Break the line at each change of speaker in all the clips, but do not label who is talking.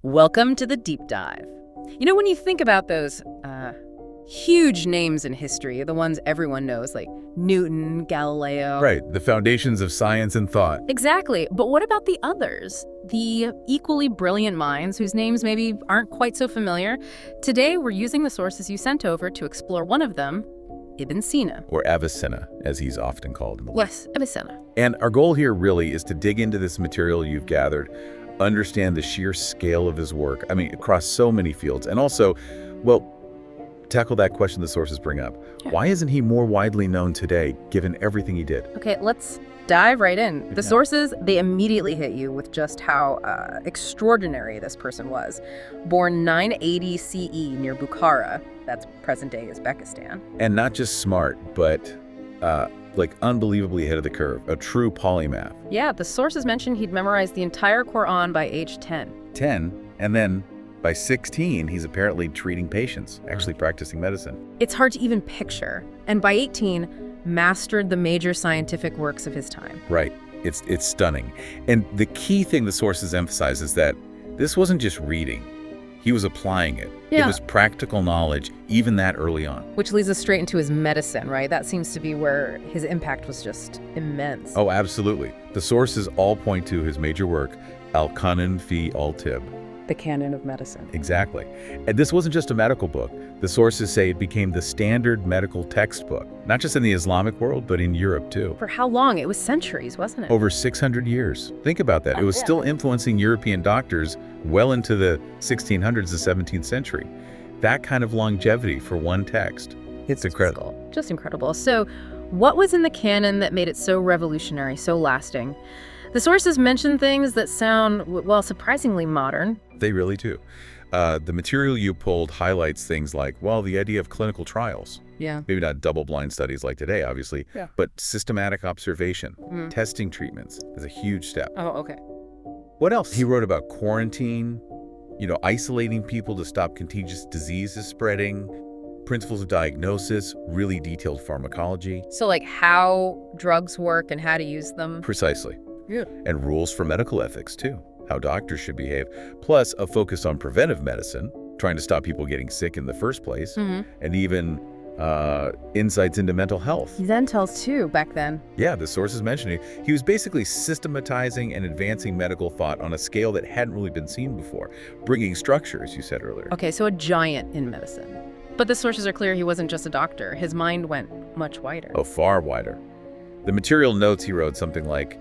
Welcome to the deep dive. When you think about those huge names in history, the ones everyone knows, like Newton, Galileo.
Right, the foundations of science and thought.
Exactly. But what about the others? The equally brilliant minds whose names maybe aren't quite so familiar? Today, we're using the sources you sent over to explore one of them, Ibn Sina.
Or Avicenna, as he's often called.
Yes, Avicenna.
And our goal here really is to dig into this material you've gathered, understand the sheer scale of his work, across so many fields, and also, tackle that question the sources bring up.
Yeah.
Why isn't he more widely known today, given everything he did?
Okay, let's dive right in. The sources, they immediately hit you with just how extraordinary this person was. Born 980 CE near Bukhara, that's present-day Uzbekistan.
And not just smart, but unbelievably ahead of the curve, a true polymath.
Yeah, the sources mentioned he'd memorized the entire Quran by age 10.
10, and then by 16, he's apparently treating patients, actually practicing medicine.
It's hard to even picture. And by 18, mastered the major scientific works of his time.
Right. It's stunning. And the key thing the sources emphasize is that this wasn't just reading. He was applying it.
Yeah.
It was practical knowledge, even that early on.
Which leads us straight into his medicine, right? That seems to be where his impact was just immense.
Oh, absolutely. The sources all point to his major work, Al-Qanan fi al-Tib.
The Canon of Medicine.
Exactly. And this wasn't just a medical book. The sources say it became the standard medical textbook, not just in the Islamic world, but in Europe too.
For how long? It was centuries, wasn't it?
Over 600 years. Think about that. It was still influencing European doctors well into the 1600s, the 17th century. That kind of longevity for one text. It's incredible.
Just incredible. So what was in the canon that made it so revolutionary, so lasting? The sources mention things that sound, surprisingly modern.
They really do. The material you pulled highlights things like, the idea of clinical trials.
Yeah.
Maybe not double-blind studies like today, obviously,
Yeah.
but systematic observation, testing treatments is a huge step.
Oh, okay.
What else? He wrote about quarantine, isolating people to stop contagious diseases spreading, principles of diagnosis, really detailed pharmacology.
So like how drugs work and how to use them?
Precisely.
Yeah.
And rules for medical ethics, too. How doctors should behave. Plus, a focus on preventive medicine, trying to stop people getting sick in the first place, and even insights into mental health.
Zen tells too back then.
Yeah, the sources mentioned it. He was basically systematizing and advancing medical thought on a scale that hadn't really been seen before, bringing structure, as you said earlier.
Okay, so a giant in medicine. But the sources are clear he wasn't just a doctor. His mind went much wider.
Oh, far wider. The material notes he wrote something like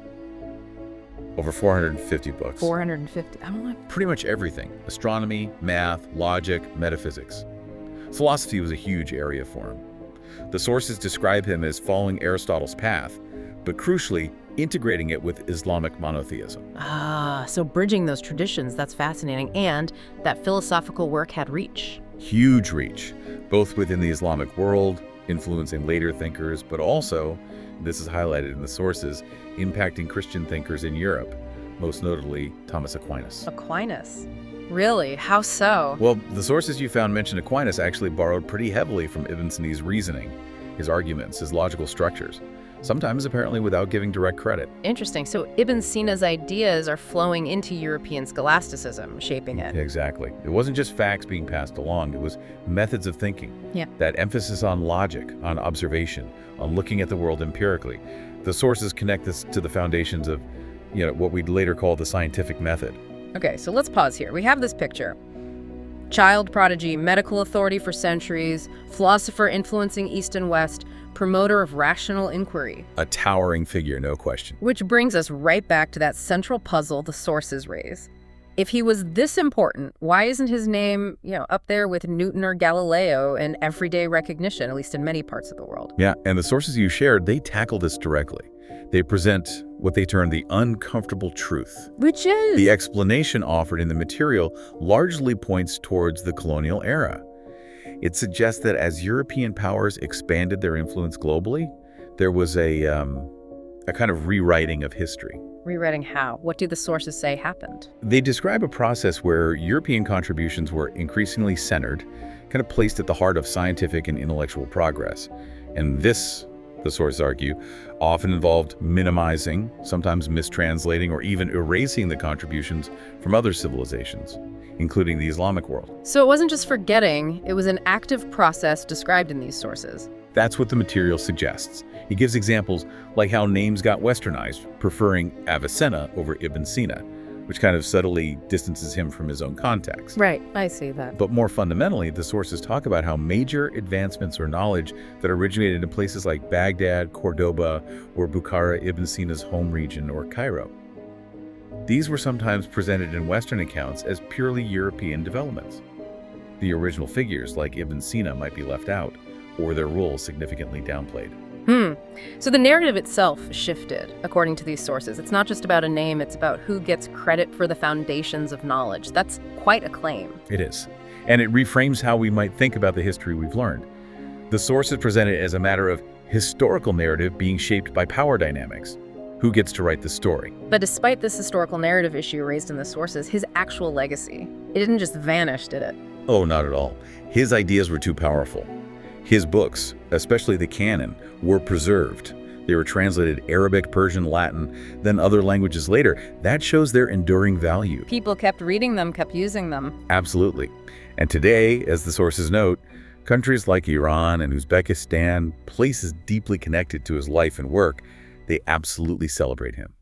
over 450 books.
450.
Pretty much everything. Astronomy, math, logic, metaphysics. Philosophy was a huge area for him. The sources describe him as following Aristotle's path, but crucially, integrating it with Islamic monotheism.
So bridging those traditions, that's fascinating. And that philosophical work had reach.
Huge reach, both within the Islamic world, influencing later thinkers, but also, this is highlighted in the sources, impacting Christian thinkers in Europe, most notably Thomas Aquinas.
Aquinas? Really? How so?
Well, the sources you found mention Aquinas actually borrowed pretty heavily from Ibn Sina's reasoning, his arguments, his logical structures, sometimes apparently without giving direct credit.
Interesting. So Ibn Sina's ideas are flowing into European scholasticism, shaping it.
Exactly. It wasn't just facts being passed along, it was methods of thinking.
Yeah.
That emphasis on logic, on observation, on looking at the world empirically. The sources connect this to the foundations of, what we'd later call the scientific method.
Okay, so let's pause here. We have this picture. Child prodigy, medical authority for centuries, philosopher influencing East and West, promoter of rational inquiry.
A towering figure, no question.
Which brings us right back to that central puzzle the sources raise. If he was this important, why isn't his name, up there with Newton or Galileo in everyday recognition, at least in many parts of the world?
Yeah, and the sources you shared, they tackle this directly. They present what they term the uncomfortable truth.
Which is?
The explanation offered in the material largely points towards the colonial era. It suggests that as European powers expanded their influence globally, there was a kind of rewriting of history.
Rewriting how? What do the sources say happened?
They describe a process where European contributions were increasingly centered, kind of placed at the heart of scientific and intellectual progress. And this the sources argue, often involved minimizing, sometimes mistranslating, or even erasing the contributions from other civilizations, including the Islamic world.
So it wasn't just forgetting, it was an active process described in these sources.
That's what the material suggests. He gives examples like how names got westernized, preferring Avicenna over Ibn Sina, which kind of subtly distances him from his own context.
Right, I see that.
But more fundamentally, the sources talk about how major advancements or knowledge that originated in places like Baghdad, Cordoba, or Bukhara, Ibn Sina's home region, or Cairo. These were sometimes presented in Western accounts as purely European developments. The original figures, like Ibn Sina, might be left out, or their role significantly downplayed.
So the narrative itself shifted, according to these sources. It's not just about a name, it's about who gets credit for the foundations of knowledge. That's quite a claim.
It is. And it reframes how we might think about the history we've learned. The sources present it as a matter of historical narrative being shaped by power dynamics. Who gets to write the story?
But despite this historical narrative issue raised in the sources, his actual legacy, it didn't just vanish, did it?
Oh, not at all. His ideas were too powerful. His books, especially the Canon, were preserved. They were translated Arabic, Persian, Latin, then other languages later. That shows their enduring value.
People kept reading them, kept using them.
Absolutely. And today, as the sources note, countries like Iran and Uzbekistan, places deeply connected to his life and work, they absolutely celebrate him.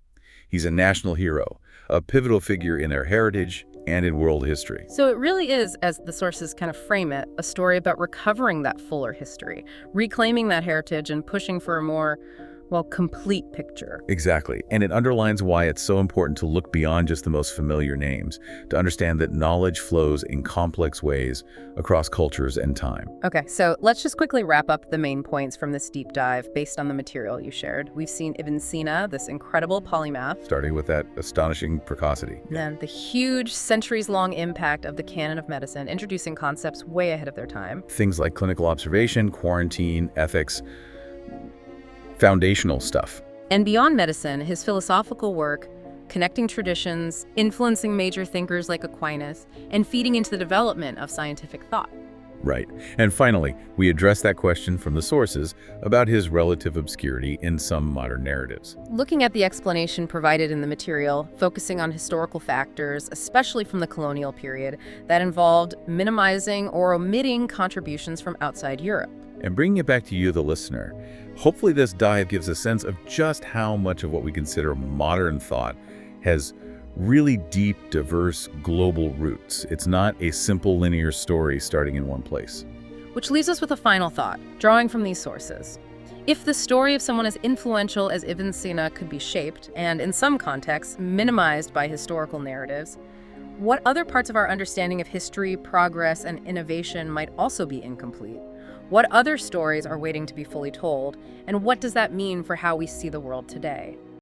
He's a national hero, a pivotal figure in their heritage and in world history.
So it really is, as the sources kind of frame it, a story about recovering that fuller history, reclaiming that heritage and pushing for a more, well, complete picture.
Exactly. And it underlines why it's so important to look beyond just the most familiar names, to understand that knowledge flows in complex ways across cultures and time.
Okay, so let's just quickly wrap up the main points from this deep dive based on the material you shared. We've seen Ibn Sina, this incredible polymath.
Starting with that astonishing precocity.
And the huge centuries-long impact of the Canon of Medicine, introducing concepts way ahead of their time.
Things like clinical observation, quarantine, ethics, foundational stuff.
And beyond medicine, his philosophical work, connecting traditions, influencing major thinkers like Aquinas, and feeding into the development of scientific thought.
Right. And finally, we address that question from the sources about his relative obscurity in some modern narratives.
Looking at the explanation provided in the material, focusing on historical factors, especially from the colonial period, that involved minimizing or omitting contributions from outside Europe.
And bringing it back to you, the listener, hopefully this dive gives a sense of just how much of what we consider modern thought has really deep, diverse, global roots. It's not a simple linear story starting in one place.
Which leaves us with a final thought, drawing from these sources. If the story of someone as influential as Ibn Sina could be shaped, and in some contexts, minimized by historical narratives, what other parts of our understanding of history, progress, and innovation might also be incomplete? What other stories are waiting to be fully told, and what does that mean for how we see the world today?